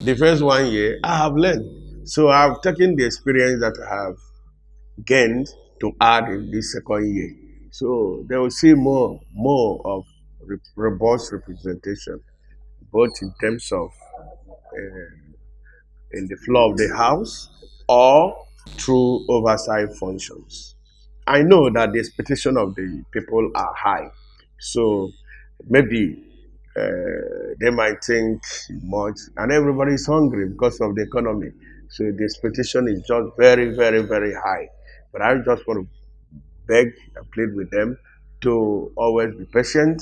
The first 1 year, I have learned. So I've taken the experience that I have gained to add in this second year. So they will see more of robust representation, both in terms of in the floor of the house or through oversight functions. I know that the expectation of the people are high, so maybe they might think much, and everybody is hungry because of the economy. So the expectation is just very, very, very high. But I just want to beg and plead with them to always be patient,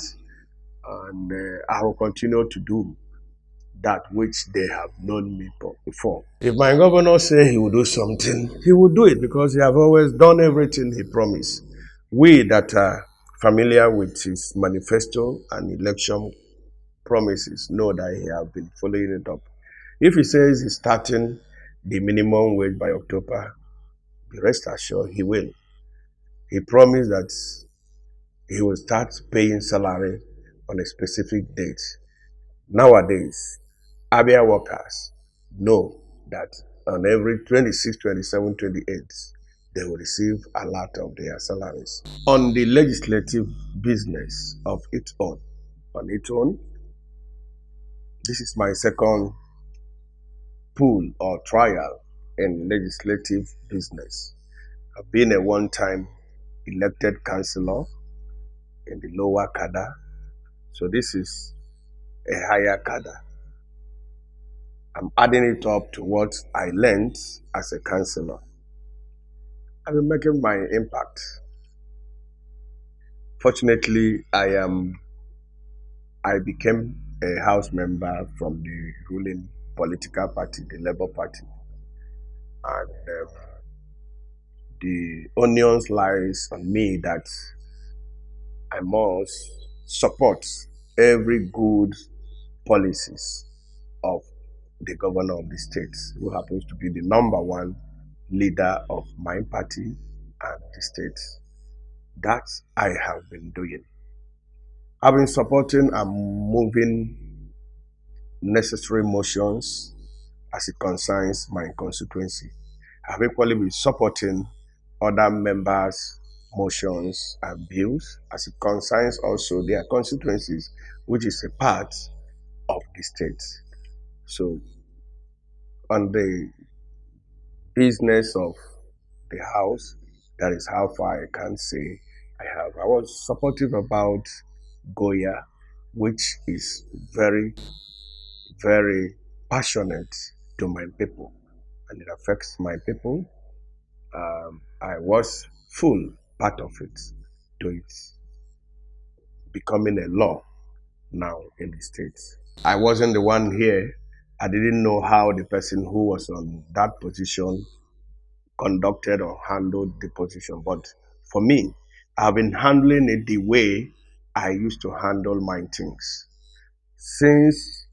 and I will continue to do that which they have known me before. If my governor say he will do something, he will do it because he have always done everything he promised. We that are familiar with his manifesto and election promises know that he have been following it up. If he says he's starting the minimum wage by October, be rest assured he will. He promised that he will start paying salary on a specific date. Nowadays, Abia workers know that on every 26, 27, 28, they will receive a lot of their salaries. On the legislative business of its own, this is my second pool or trial in legislative business. I've been a one-time elected councillor in the lower cadre, so this is a higher cadre. I'm adding it up to what I learned as a councillor. I've been making my impact. Fortunately, I became a house member from the ruling political party, the Labour Party, and the onions lies on me that I must support every good policies of the governor of the state, who happens to be the number one leader of my party and the state. That I have been doing. I've been supporting and moving necessary motions as it concerns my constituency. I've equally been supporting other members' motions and bills as it concerns also their constituencies, which is a part of the state. So, on the business of the house, that is how far I can say I have. I was supportive about Goya, which is very, very passionate to my people, and it affects my people. I was full part of it to it becoming a law now in the States. I wasn't the one here. I didn't know how the person who was on that position conducted or handled the position. But for me, I've been handling it the way I used to handle my things. Since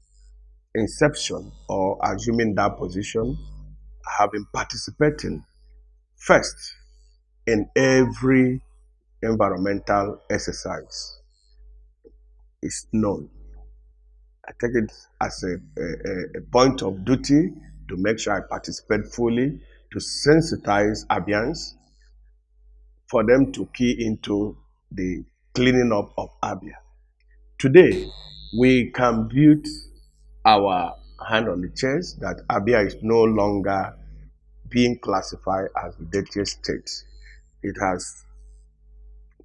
inception or assuming that position, I have been participating first in every environmental exercise. It's known. I take it as a point of duty to make sure I participate fully, to sensitize Abians for them to key into the cleaning up of Abia. Today, we can build our hand on the chest that Abia is no longer being classified as the dirtiest state. It has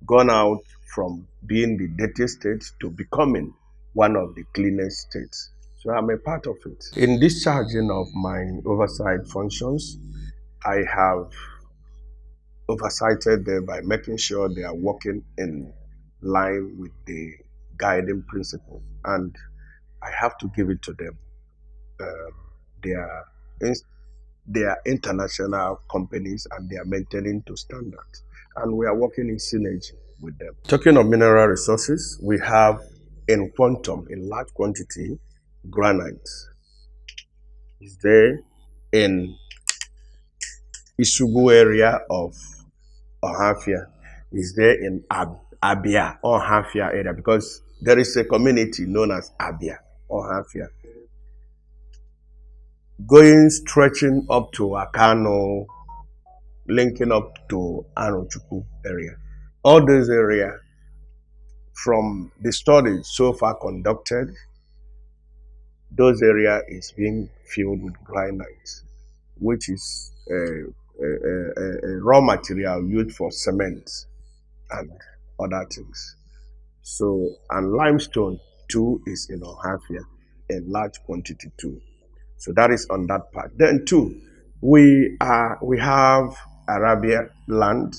gone out from being the dirtiest state to becoming one of the cleanest states. So I'm a part of it. In discharging of my oversight functions, I have oversighted them by making sure they are working in line with the guiding principle. And I have to give it to them. They are international companies and they are maintaining to standards. And we are working in synergy with them. Talking of mineral resources, we have in quantum, in large quantity, granite. It's there in Isugu area of Ohafia. It's there in Abia, Ohafia area, because there is a community known as Abia, Ohafia. going stretching up to Akano, linking up to Anochukwu area. All those areas, from the studies so far conducted, those area is being filled with granite, which is a raw material used for cement and other things. So, and limestone too is in Ohafia in large quantity too. So that is on that part. Then too, we have Arabia land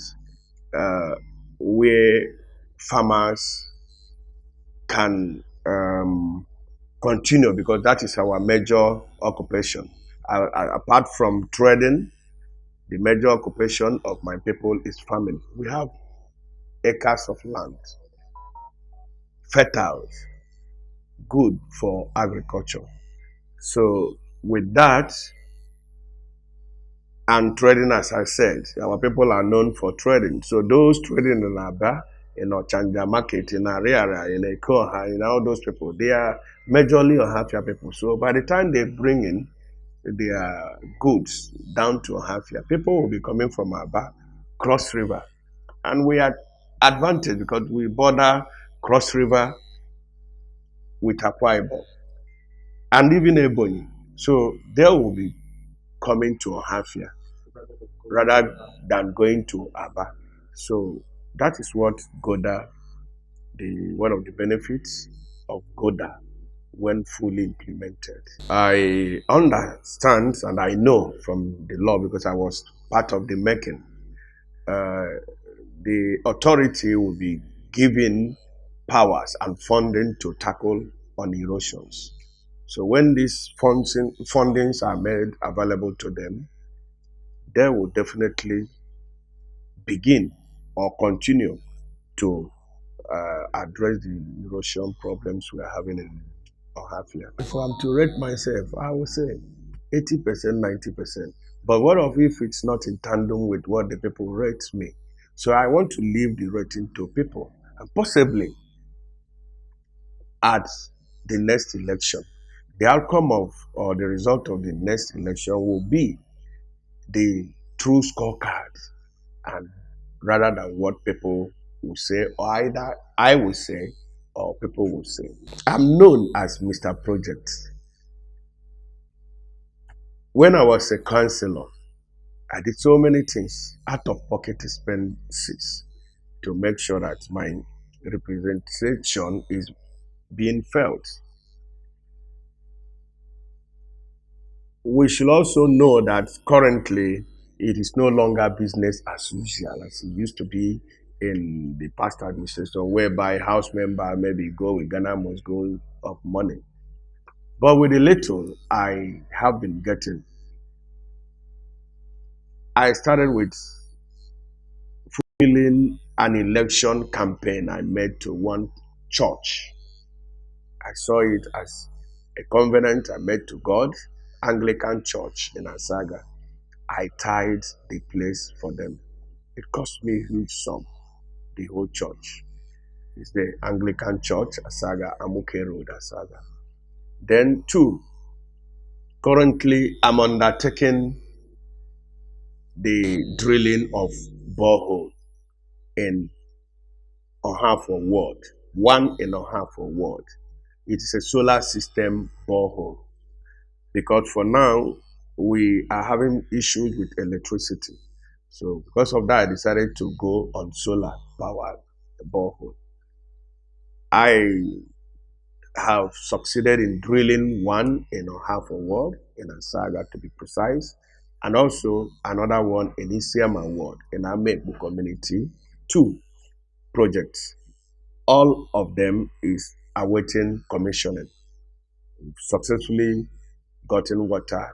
uh, where farmers can continue because that is our major occupation. Apart from trading, the major occupation of my people is farming. We have acres of land, fertile, good for agriculture. So with that and trading, as I said, our people are known for trading. So those trading in Aba, in Ochanja market, in Ariara, in Ekoha, in all those people, they are majorly Ohafia people. So by the time they bring in their goods down to Ohafia, people will be coming from Aba, Cross River. And we are advantage because we border Cross River with Akwa Ibom and even Ebonyi. So they will be coming to Ohafia rather than going to Aba. So that is what Goda, the one of the benefits of Goda when fully implemented. I understand and I know from the law because I was part of the making. Uh, the authority will be given powers and funding to tackle on erosions. So when these fundings are made available to them, they will definitely begin or continue to address the erosion problems we are having in Ohafia. If I'm to rate myself, I would say 80%, 90%. But what if it's not in tandem with what the people rate me? So I want to leave the rating to people and possibly at the next election. The outcome of or the result of the next election will be the true scorecard and rather than what people will say, or either I will say or people will say. I'm known as Mr. Project. When I was a councillor, I did so many things, out of pocket expenses, to make sure that my representation is being felt. We should also know that currently it is no longer business as usual as it used to be in the past administration, whereby house member maybe go with Ghana must go of money. But with the little I have been getting, I started with filling an election campaign I made to one church. I saw it as a covenant I made to God, Anglican Church in Asaga. I tied the place for them. It cost me a huge sum, the whole church. It's the Anglican Church, Asaga, Amuke Road, Asaga. Then two, currently I'm undertaking the drilling of borehole in Ohafia Ward, one in Ohafia Ward. It is a solar system borehole because for now we are having issues with electricity. So because of that, I decided to go on solar power borehole. I have succeeded in drilling one in Ohafia Ward, in Asaga to be precise, and also another one in Isiama Ward in Amebu community. Two projects. All of them is awaiting commissioning. We've successfully gotten water,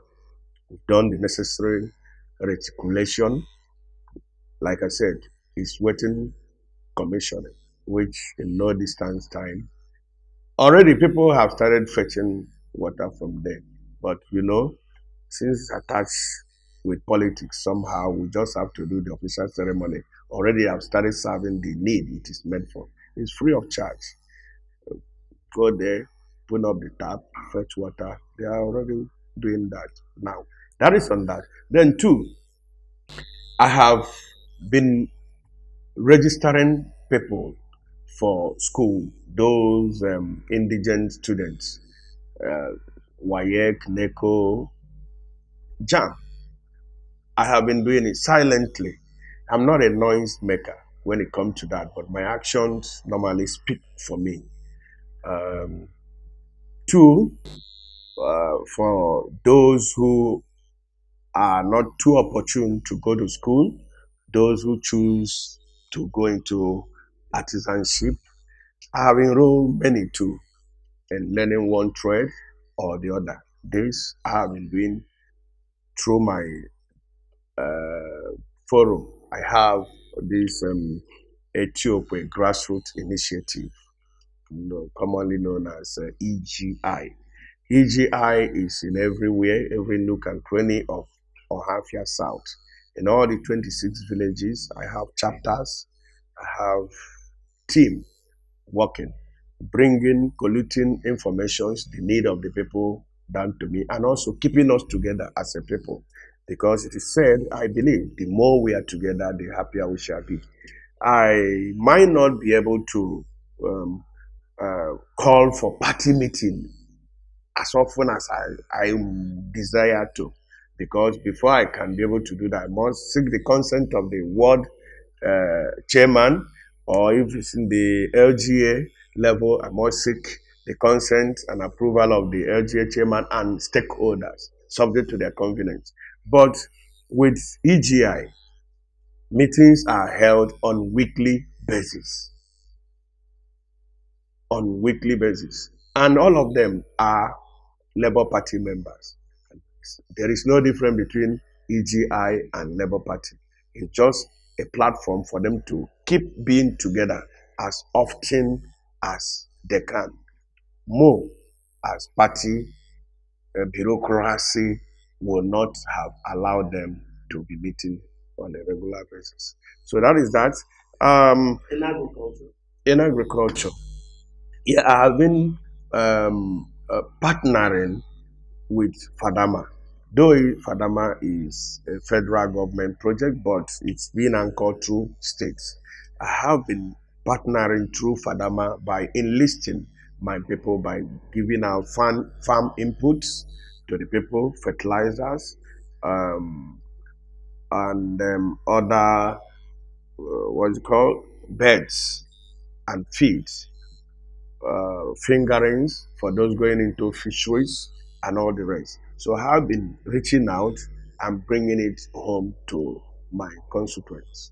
we've done the necessary reticulation. Like I said, it's waiting commissioning, which in no distance time. Already people have started fetching water from there. But since it's attached with politics somehow, we just have to do the official ceremony. Already I've started serving the need it is meant for. It's free of charge. Go there, open up the tap, fetch water. They are already doing that. now. That is on that. Then two, I have been registering people for school, those indigent students, uh, WAEC, NECO, JAM. I have been doing it silently. I'm not a noise maker when it comes to that, but my actions normally speak for me. Um, two, for those who are not too opportune to go to school, those who choose to go into artisanship, I have enrolled many too in learning one trade or the other. This I have been doing through my uh, forum. I have this Etiokwe grassroots initiative, commonly known as EGI. EGI is in everywhere, every nook and cranny of Ohafia South. In all the 26 villages, I have chapters, I have team working, bringing, collecting informations, the need of the people down to me, and also keeping us together as a people. Because it is said, I believe, the more we are together, the happier we shall be. I might not be able to call for party meeting as often as I desire to. Because before I can be able to do that, I must seek the consent of the ward chairman, or if it's in the LGA level, I must seek the consent and approval of the LGA chairman and stakeholders, subject to their convenience. But with EGI, meetings are held on weekly basis, and all of them are Labour Party members. There is no difference between EGI and Labour Party. It's just a platform for them to keep being together as often as they can. More as party bureaucracy will not have allowed them to be meeting on a regular basis. So that is that. In agriculture, yeah, I have been partnering with Fadama. Though Fadama is a federal government project, but it's been anchored through states. I have been partnering through Fadama by enlisting my people by giving out farm inputs to the people, fertilizers, um, and other what's it called, beds and feeds, fingerings for those going into fisheries and all the rest. So I have been reaching out and bringing it home to my constituents.